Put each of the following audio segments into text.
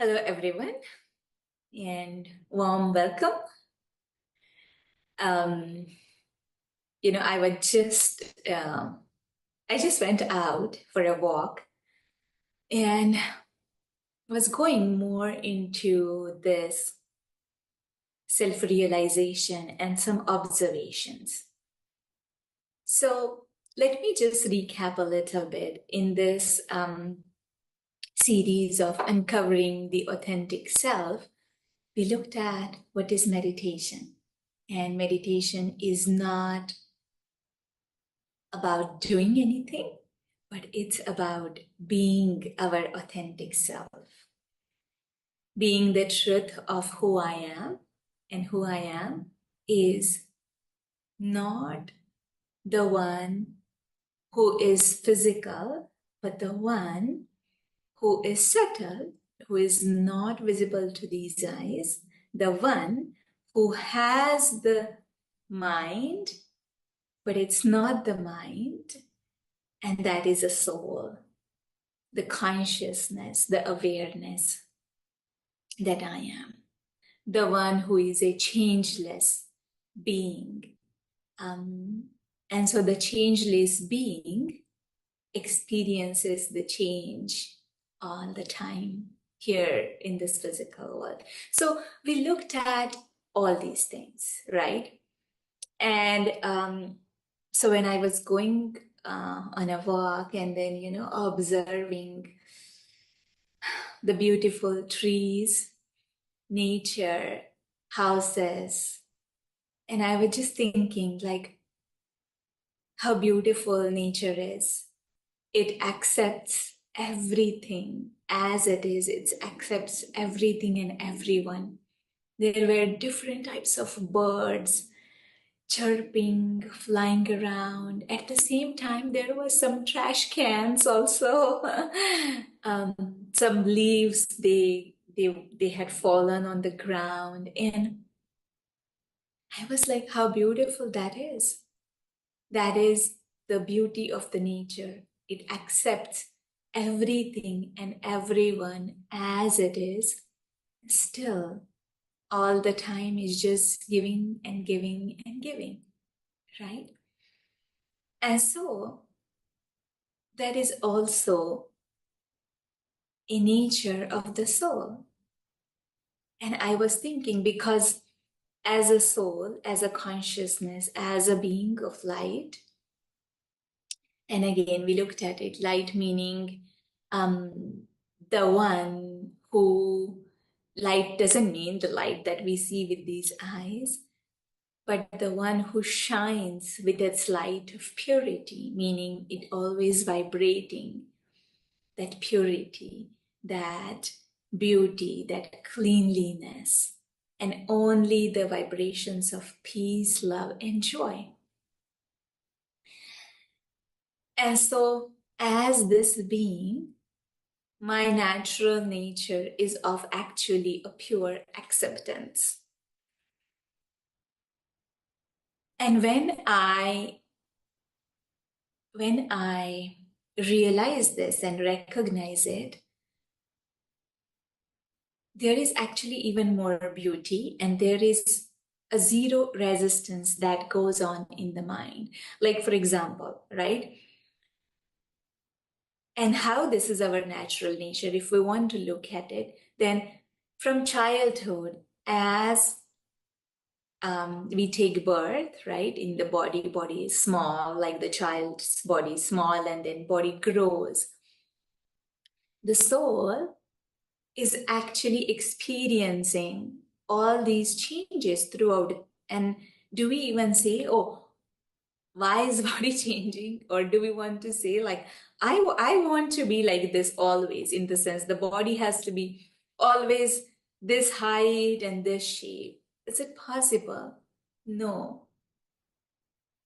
Hello, everyone, and warm welcome. Um, I I just went out for a walk and was going more into this self-realization and some observations. So let me just recap a little bit in this series of uncovering the authentic self. We looked at what is meditation. And meditation is not about doing anything, but it's about being our authentic self, being the truth of who I am. And who I am is not the one who is physical, but the one who is subtle, who is not visible to these eyes, the one who has the mind, but it's not the mind, and that is a soul, the consciousness, the awareness that I am, the one who is a changeless being. And so the changeless being experiences the change all the time here in this physical world. So we looked at all these things, right? And so when I was going on a walk and then, observing the beautiful trees, nature, houses, and I was just thinking like how beautiful nature is. It accepts everything as it is. It accepts everything and everyone. There were different types of birds chirping, flying around. At the same time, there was some trash cans also. Some leaves, they had fallen on the ground. And I was like, how beautiful that is. That is the beauty of the nature. It accepts everything and everyone as it is. Still, all the time is just giving and giving and giving, right? And so that is also a nature of the soul. And I was thinking, because as a soul, as a consciousness, as a being of light, and again, we looked at it, light meaning the one who, light doesn't mean the light that we see with these eyes, but the one who shines with its light of purity, meaning it always vibrating, that purity, that beauty, that cleanliness, and only the vibrations of peace, love, and joy. And so, as this being, my natural nature is of actually a pure acceptance. And when I realize this and recognize it, there is actually even more beauty, and there is a zero resistance that goes on in the mind. Like, for example, right? And how this is our natural nature, if we want to look at it, then from childhood, as we take birth, right? In the body is small, like the child's body is small, and then body grows. The soul is actually experiencing all these changes throughout. And do we even say, oh, why is body changing? Or do we want to say like, I want to be like this always, in the sense the body has to be always this height and this shape? Is it possible? No.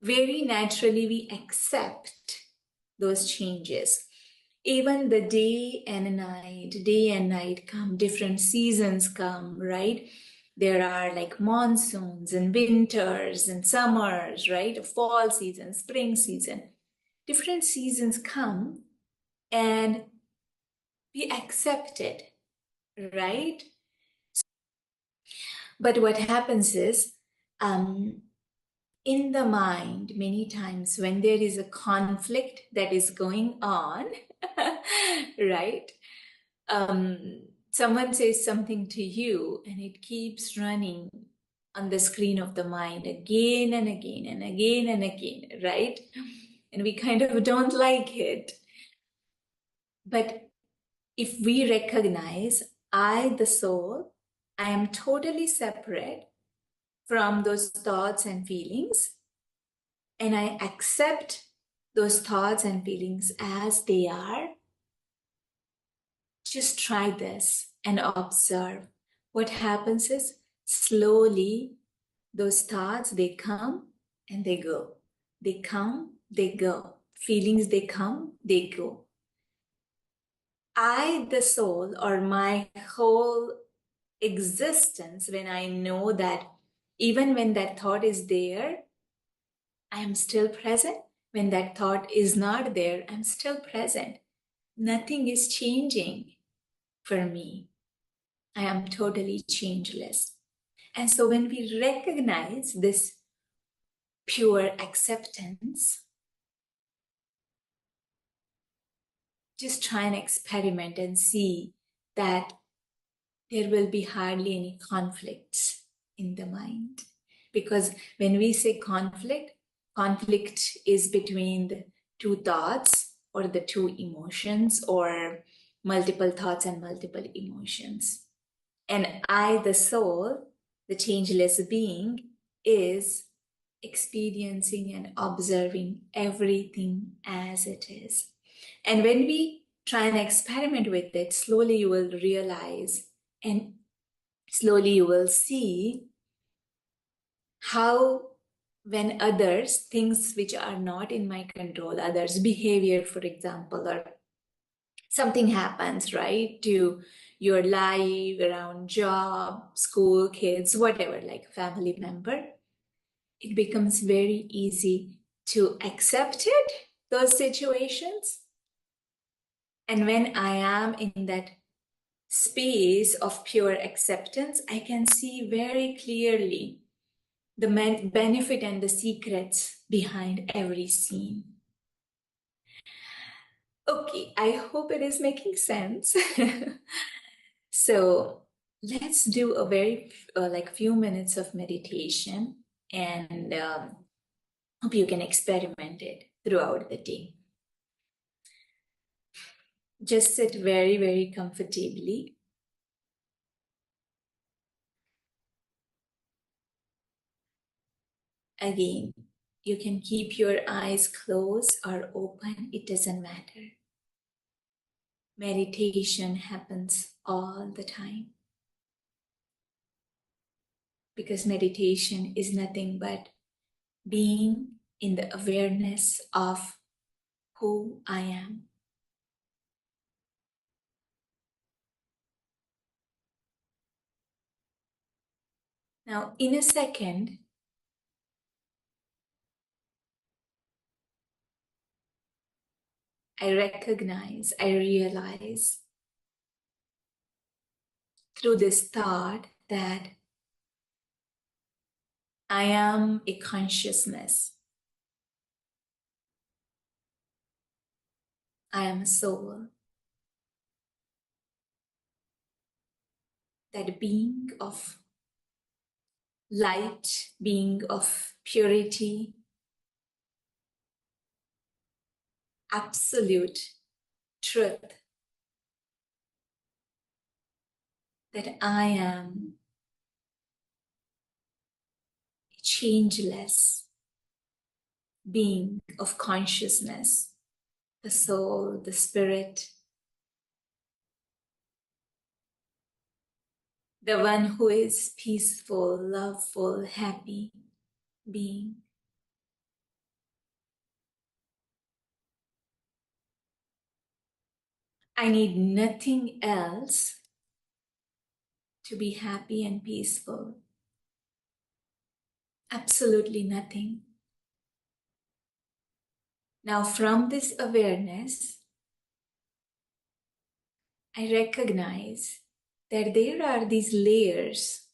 Very naturally, we accept those changes. Even the day and night come, different seasons come, right? There are like monsoons and winters and summers, right? Fall season, spring season. Different seasons come and we accept it. right? But what happens is, in the mind, many times when there is a conflict that is going on, right? Someone says something to you and it keeps running on the screen of the mind again and again and again and again, right? And we kind of don't like it. But if we recognize I, the soul, I am totally separate from those thoughts and feelings, and I accept those thoughts and feelings as they are, just try this and observe. What happens is slowly those thoughts, they come and they go. They come, they go. Feelings, they come, they go. I, the soul, or my whole existence, when I know that even when that thought is there, I am still present. When that thought is not there, I'm still present. Nothing is changing for me. I am totally changeless. And so when we recognize this pure acceptance, just try and experiment and see that there will be hardly any conflicts in the mind. Because when we say conflict, conflict is between the two thoughts or the two emotions or multiple thoughts and multiple emotions. And I, the soul, the changeless being, is experiencing and observing everything as it is. And when we try and experiment with it, slowly you will realize and slowly you will see how when others, things which are not in my control, others' behavior, for example, or something happens, right, to your life, around job, school, kids, whatever, like family member, it becomes very easy to accept it, those situations. And when I am in that space of pure acceptance, I can see very clearly the benefit and the secrets behind every scene. Okay, I hope it is making sense. So let's do a very like few minutes of meditation, and hope you can experiment it throughout the day. Just sit very, very comfortably. Again, you can keep your eyes closed or open, it doesn't matter. Meditation happens all the time because meditation is nothing but being in the awareness of who I am. Now, in a second, I recognize, I realize through this thought that I am a consciousness. I am a soul. That being of light, being of purity, absolute truth, that I am a changeless being of consciousness, the soul, the spirit, the one who is peaceful, loveful, happy being. I need nothing else to be happy and peaceful. Absolutely nothing. Now, from this awareness, I recognize that there are these layers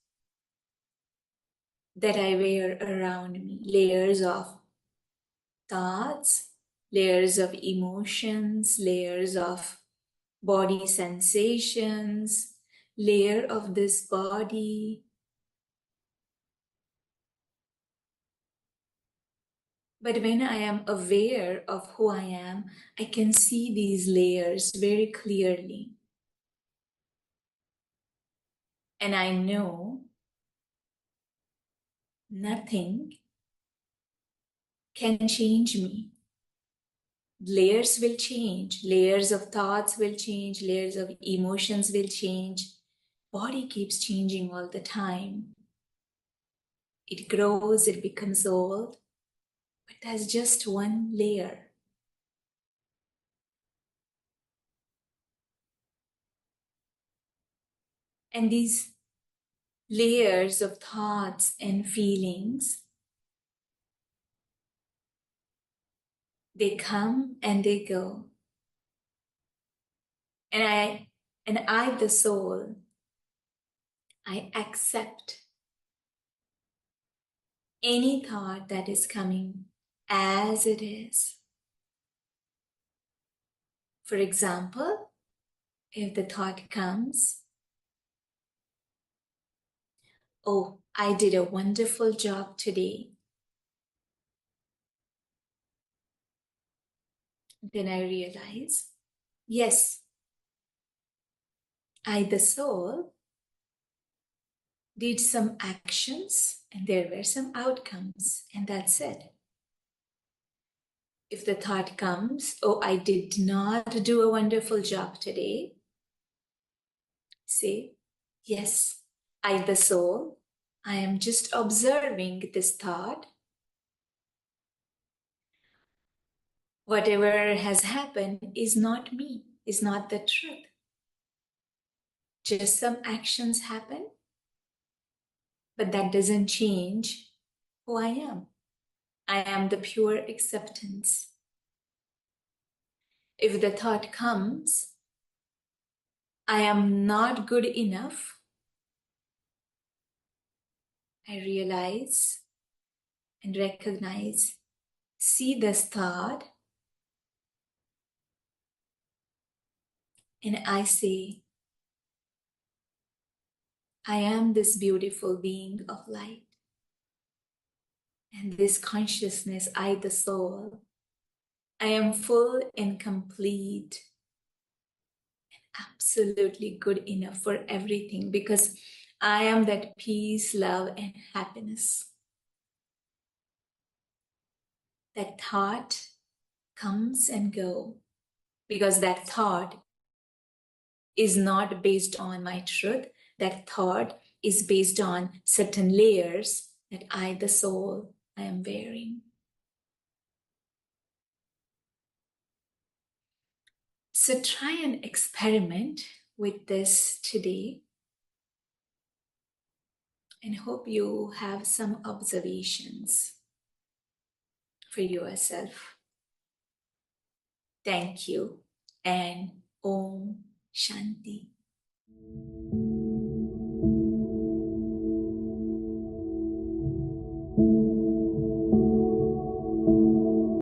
that I wear around me, layers of thoughts, layers of emotions, layers of body sensations, layer of this body. But when I am aware of who I am, I can see these layers very clearly. And I know nothing can change me. Layers will change, layers of thoughts will change, layers of emotions will change. Body keeps changing all the time. It grows, it becomes old, but that's just one layer. And these layers of thoughts and feelings, they come and they go. And I, the soul, I accept any thought that is coming as it is. For example, if the thought comes, oh, I did a wonderful job today, then I realize, yes, I, the soul, did some actions and there were some outcomes, and that's it. If the thought comes, oh, I did not do a wonderful job today, say, yes, I, the soul, I am just observing this thought. Whatever has happened is not me, is not the truth. Just some actions happen, but that doesn't change who I am. I am the pure acceptance. If the thought comes, I am not good enough, I realize and recognize, see this thought, and I say, I am this beautiful being of light. And this consciousness, I, the soul, I am full and complete, absolutely good enough for everything because I am that peace, love, and happiness. That thought comes and go because that thought is not based on my truth. That thought is based on certain layers that I, the soul, I am wearing. So try and experiment with this today and hope you have some observations for yourself. Thank you and Om Shanti.